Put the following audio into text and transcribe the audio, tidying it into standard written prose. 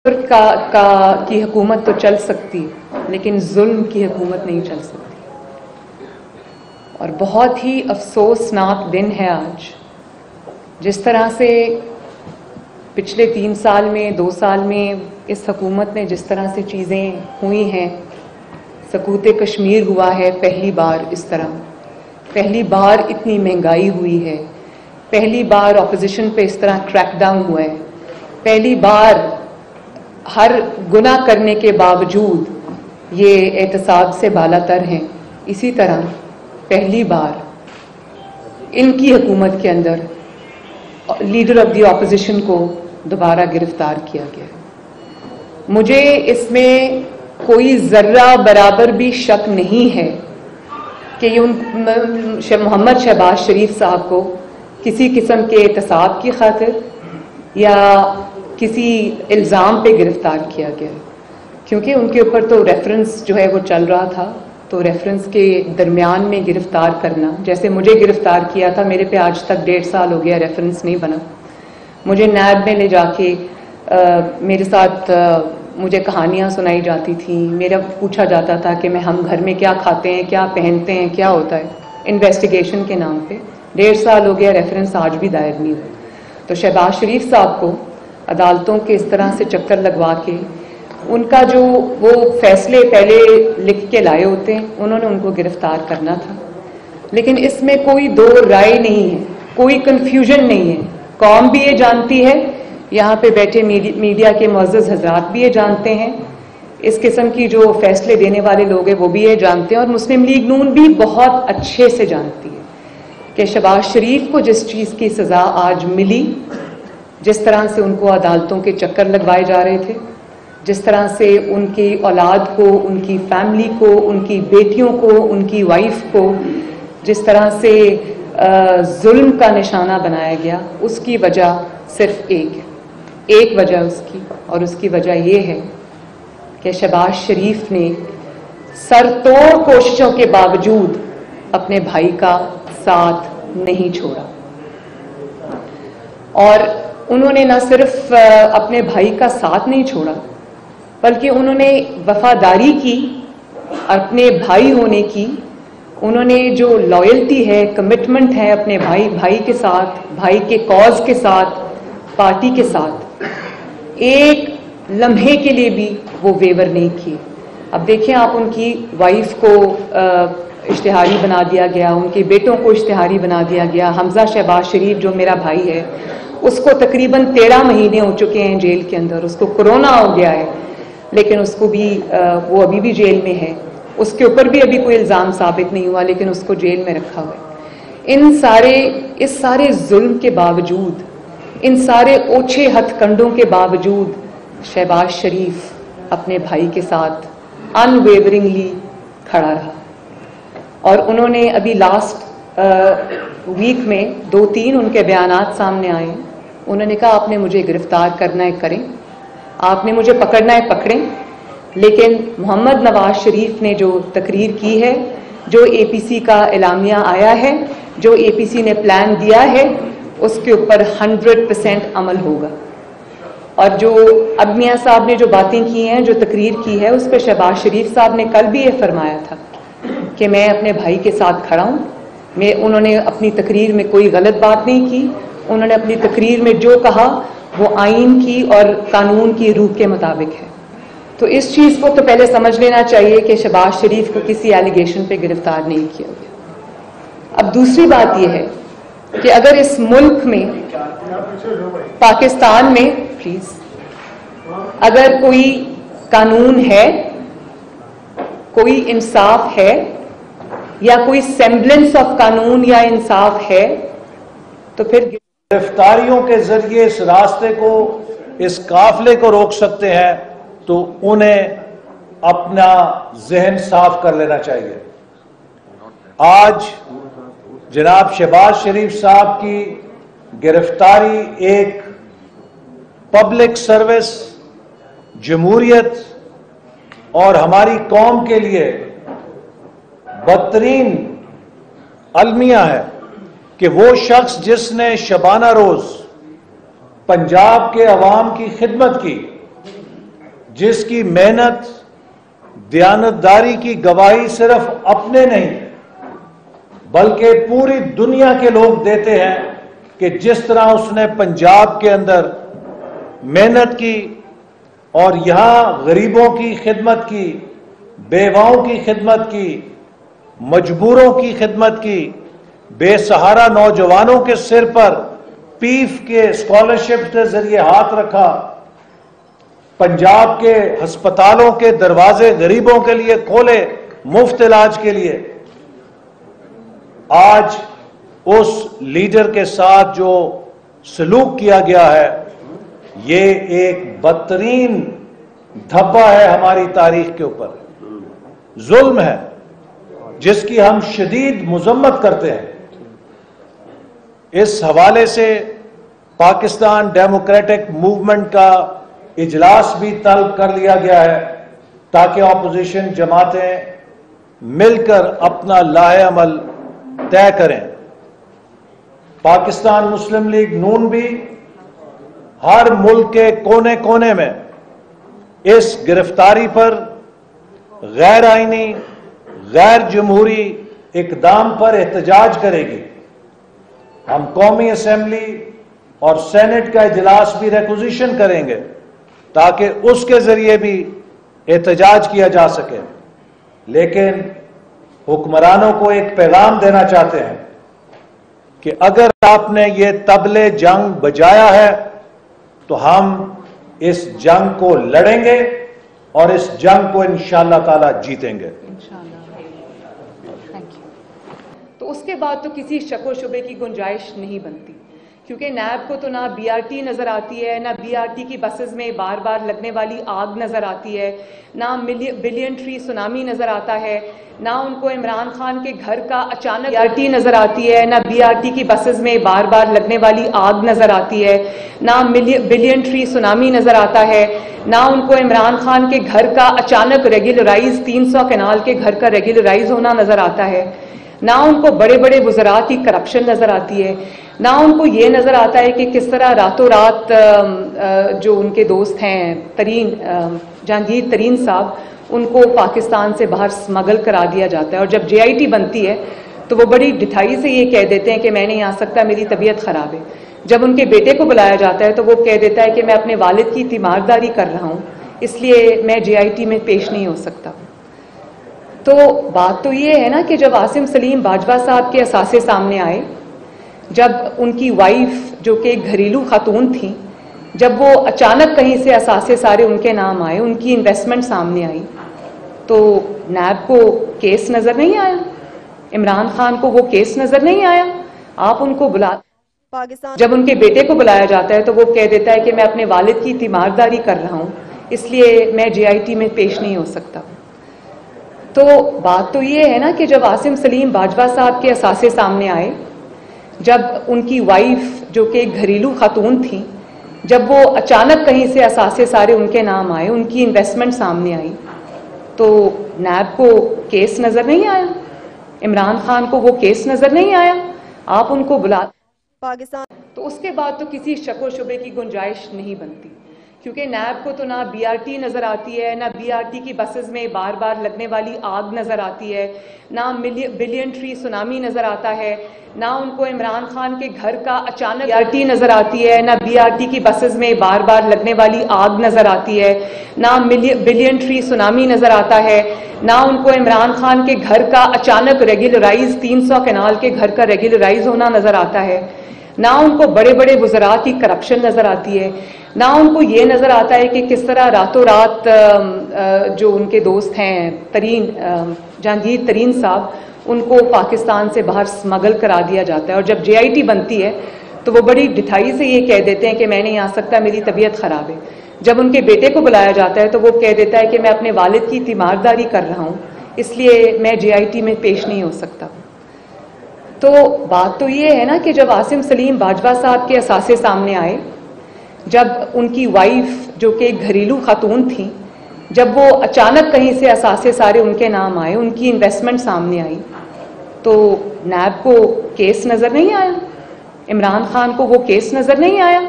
کی حکومت تو چل سکتی لیکن ظلم کی حکومت نہیں چل سکتی. اور بہت ہی افسوسناک دن ہے آج. جس طرح سے پچھلے 3 سال میں 2 سال میں اس حکومت نے جس طرح سے چیزیں ہوئی ہیں، سقوط کشمیر ہوا ہے پہلی بار اس طرح، پہلی بار اتنی مہنگائی ہوئی ہے، پہلی بار اپوزیشن پہ اس طرح کریک ڈاؤن ہوا ہے، پہلی بار ہر گناہ کرنے کے باوجود یہ احتساب سے بالا تر ہیں. اسی طرح پہلی بار ان کی حکومت کے اندر لیڈر آف دی اپوزیشن کو دوبارہ گرفتار کیا گیا. مجھے اس میں کوئی ذرہ برابر بھی شک نہیں ہے کہ یہ محمد شہباز شریف صاحب کو کسی قسم کے احتساب کی خاطر یا کسی الزام پہ گرفتار کیا گیا، کیونکہ ان کے اوپر تو ریفرنس جو ہے وہ چل رہا تھا. تو ریفرنس کے درمیان میں گرفتار کرنا، جیسے مجھے گرفتار کیا تھا، میرے پہ آج تک 1.5 سال ہو گیا ریفرنس نہیں بنا. مجھے نیب میں لے جا کے میرے ساتھ مجھے کہانیاں سنائی جاتی تھیں، میرا پوچھا جاتا تھا کہ ہم گھر میں کیا کھاتے ہیں، کیا پہنتے ہیں، کیا ہوتا ہے، انویسٹیگیشن کے نام پہ. 1.5 سال ہو گیا، ریفرنس آج بھی دائر نہیں ہوا. تو شہباز شریف صاحب کو عدالتوں کے اس طرح سے چکر لگوا کے ان کا جو وہ فیصلے پہلے لکھ کے لائے ہوتے ہیں، انہوں نے ان کو گرفتار کرنا تھا. لیکن اس میں کوئی دو رائے نہیں ہے، کوئی کنفیوژن نہیں ہے. قوم بھی یہ جانتی ہے، یہاں پہ بیٹھے میڈیا کے معزز حضرات بھی یہ جانتے ہیں، اس قسم کی جو فیصلے دینے والے لوگ ہیں وہ بھی یہ جانتے ہیں، اور مسلم لیگ نون بھی بہت اچھے سے جانتی ہے کہ شہباز شریف کو جس چیز کی سزا آج ملی، جس طرح سے ان کو عدالتوں کے چکر لگوائے جا رہے تھے، جس طرح سے ان کی اولاد کو، ان کی فیملی کو، ان کی بیٹیوں کو، ان کی وائف کو جس طرح سے ظلم کا نشانہ بنایا گیا، اس کی وجہ صرف ایک وجہ اس کی، اور اس کی وجہ یہ ہے کہ شہباز شریف نے سر توڑ کوششوں کے باوجود اپنے بھائی کا ساتھ نہیں چھوڑا. اور انہوں نے نہ صرف اپنے بھائی کا ساتھ نہیں چھوڑا، بلکہ انہوں نے وفاداری کی اپنے بھائی ہونے کی. انہوں نے جو لائلٹی ہے، کمٹمنٹ ہے اپنے بھائی کے ساتھ، بھائی کے کاز کے ساتھ، پارٹی کے ساتھ، ایک لمحے کے لیے بھی وہ ویور نہیں کیے. اب دیکھیں آپ، ان کی وائف کو اشتہاری بنا دیا گیا، ان کے بیٹوں کو اشتہاری بنا دیا گیا. حمزہ شہباز شریف جو میرا بھائی ہے، اس کو تقریباً 13 مہینے ہو چکے ہیں جیل کے اندر. اس کو کورونا ہو گیا ہے، لیکن اس کو بھی وہ ابھی بھی جیل میں ہے. اس کے اوپر بھی ابھی کوئی الزام ثابت نہیں ہوا، لیکن اس کو جیل میں رکھا ہوا ہے. اس سارے ظلم کے باوجود، ان سارے اوچھے ہتھ کنڈوں کے باوجود شہباز شریف اپنے بھائی کے ساتھ ان ویورنگلی کھڑا رہا. اور انہوں نے ابھی لاسٹ ویک میں 2-3 ان کے بیانات سامنے آئے. انہوں نے کہا آپ نے مجھے گرفتار کرنا ہے کریں، آپ نے مجھے پکڑنا ہے پکڑیں، لیکن محمد نواز شریف نے جو تقریر کی ہے، جو اے پی سی کا اعلامیہ آیا ہے، جو اے پی سی نے پلان دیا ہے، اس کے اوپر 100% عمل ہوگا. اور جو اب میاں صاحب نے جو باتیں کی ہیں، جو تقریر کی ہے، اس پہ شہباز شریف صاحب نے کل بھی یہ فرمایا تھا کہ میں اپنے بھائی کے ساتھ کھڑا ہوں. انہوں نے اپنی تقریر میں کوئی غلط بات نہیں کی. انہوں نے اپنی تقریر میں جو کہا وہ آئین کی اور قانون کی روح کے مطابق ہے. تو اس چیز کو تو پہلے سمجھ لینا چاہیے کہ شہباز شریف کو کسی ایلیگیشن پہ گرفتار نہیں کیا گیا. اب دوسری بات یہ ہے کہ اگر اس ملک میں، پاکستان میں، پلیز، اگر کوئی قانون ہے، کوئی انصاف ہے، یا کوئی سیمبلنس آف قانون یا انصاف ہے، تو پھر گرفتاریوں کے ذریعے اس راستے کو، اس قافلے کو روک سکتے ہیں، تو انہیں اپنا ذہن صاف کر لینا چاہیے. آج جناب شہباز شریف صاحب کی گرفتاری ایک پبلک سروس، جمہوریت اور ہماری قوم کے لیے بدترین المیہ ہے کہ وہ شخص جس نے شبانہ روز پنجاب کے عوام کی خدمت کی، جس کی محنت دیانتداری کی گواہی صرف اپنے نہیں بلکہ پوری دنیا کے لوگ دیتے ہیں کہ جس طرح اس نے پنجاب کے اندر محنت کی اور یہاں غریبوں کی خدمت کی، بیواؤں کی خدمت کی، مجبوروں کی خدمت کی، بے سہارا نوجوانوں کے سر پر پیف کے اسکالرشپ کے ذریعے ہاتھ رکھا، پنجاب کے ہسپتالوں کے دروازے غریبوں کے لیے کھولے مفت علاج کے لیے۔ آج اس لیڈر کے ساتھ جو سلوک کیا گیا ہے یہ ایک بدترین دھبا ہے ہماری تاریخ کے اوپر، ظلم ہے جس کی ہم شدید مذمت کرتے ہیں۔ اس حوالے سے پاکستان ڈیموکریٹک موومنٹ کا اجلاس بھی طلب کر لیا گیا ہے تاکہ اپوزیشن جماعتیں مل کر اپنا لاہ عمل طے کریں۔ پاکستان مسلم لیگ نون بھی ہر ملک کے کونے کونے میں اس گرفتاری پر غیر آئینی، غیر جمہوری اقدام پر احتجاج کرے گی۔ ہم قومی اسمبلی اور سینٹ کا اجلاس بھی ریکوزیشن کریں گے تاکہ اس کے ذریعے بھی احتجاج کیا جا سکے، لیکن حکمرانوں کو ایک پیغام دینا چاہتے ہیں کہ اگر آپ نے یہ طبلِ جنگ بجایا ہے تو ہم اس جنگ کو لڑیں گے اور اس جنگ کو انشاءاللہ تعالی جیتیں گے۔ تو اس کے بعد تو کسی شک و شبے کی گنجائش نہیں بنتی، کیونکہ نیب کو تو نہ بی آر ٹی نظر آتی ہے، نہ بی آر ٹی کی بسز میں بار بار لگنے والی آگ نظر آتی ہے، نہ بلین ٹری سونامی نظر آتا ہے، نہ ان کو عمران خان کے گھر کا اچانک بی آر ٹی نظر آتی ہے، نہ بی آر ٹی کی بسز میں بار بار لگنے والی آگ نظر آتی ہے، نہ بلین ٹری سونامی نظر آتا ہے، نہ ان کو عمران خان کے گھر کا اچانک ریگولرائز 300 کنال کے گھر کا ریگولرائز ہونا نظر آتا ہے، نہ ان کو بڑے بڑے وزراء کی کرپشن نظر آتی ہے، نہ ان کو یہ نظر آتا ہے کہ کس طرح راتوں رات جو ان کے دوست ہیں جہانگیر ترین صاحب، ان کو پاکستان سے باہر سمگل کرا دیا جاتا ہے، اور جب جے آئی ٹی بنتی ہے تو وہ بڑی ڈٹھائی سے یہ کہہ دیتے ہیں کہ میں نہیں آ سکتا، میری طبیعت خراب ہے۔ جب ان کے بیٹے کو بلایا جاتا ہے تو وہ کہہ دیتا ہے کہ میں اپنے والد کی تیمارداری کر رہا ہوں، اس لیے میں جے آئی ٹی میں پیش نہیں ہو سکتا۔ تو بات تو یہ ہے نا کہ جب عاصم سلیم باجوہ صاحب کے اثاثے سامنے آئے، جب ان کی وائف جو کہ گھریلو خاتون تھیں، جب وہ اچانک کہیں سے اثاثے سارے ان کے نام آئے، ان کی انویسٹمنٹ سامنے آئی، تو نیب کو کیس نظر نہیں آیا؟ عمران خان کو وہ کیس نظر نہیں آیا؟ آپ ان کو جب ان کے بیٹے کو بلایا جاتا ہے تو وہ کہہ دیتا ہے کہ میں اپنے والد کی تیمارداری کر رہا ہوں، اس لیے میں جے آئی ٹی میں پیش نہیں ہو سکتا۔ تو بات تو یہ ہے نا کہ جب عاصم سلیم باجوہ صاحب کے اثاثے سامنے آئے، جب ان کی وائف جو کہ گھریلو خاتون تھیں، جب وہ اچانک کہیں سے اثاثے سارے ان کے نام آئے، ان کی انویسٹمنٹ سامنے آئی، تو نیب کو کیس نظر نہیں آیا؟ عمران خان کو وہ کیس نظر نہیں آیا؟ آپ ان کو تو اس کے بعد تو کسی شک و شبے کی گنجائش نہیں بنتی، کیونکہ نیب کو تو نہ بی آر ٹی نظر آتی ہے، نہ بی آر ٹی کی بسز میں بار بار لگنے والی آگ نظر آتی ہے، نہ بلین ٹری سونامی نظر آتا ہے، نہ ان کو عمران خان کے گھر کا اچانک بی آر ٹی نظر آتی ہے، نہ بی آر ٹی کی بسز میں بار بار لگنے والی آگ نظر آتی ہے، نہ بلین ٹری سونامی نظر آتا ہے، نہ ان کو عمران خان کے گھر کا اچانک ریگولرائز 300 کنال کے گھر کا ریگولرائز ہونا نظر آتا ہے، نہ ان کو بڑے بڑے وزراء کی کرپشن نظر آتی ہے، نہ ان کو یہ نظر آتا ہے کہ کس طرح راتوں رات جو ان کے دوست ہیں جہانگیر ترین صاحب، ان کو پاکستان سے باہر سمگل کرا دیا جاتا ہے، اور جب جے آئی ٹی بنتی ہے تو وہ بڑی ڈٹھائی سے یہ کہہ دیتے ہیں کہ میں نہیں آ سکتا، میری طبیعت خراب ہے۔ جب ان کے بیٹے کو بلایا جاتا ہے تو وہ کہہ دیتا ہے کہ میں اپنے والد کی تیمارداری کر رہا ہوں، اس لیے میں جے آئی ٹی میں پیش نہیں ہو سکتا۔ تو بات تو یہ ہے نا کہ جب عاصم سلیم باجوہ صاحب کے اثاثے سامنے آئے، جب ان کی وائف جو کہ گھریلو خاتون تھیں، جب وہ اچانک کہیں سے اثاثے سارے ان کے نام آئے، ان کی انویسٹمنٹ سامنے آئی، تو نیب کو کیس نظر نہیں آیا؟ عمران خان کو وہ کیس نظر نہیں آیا؟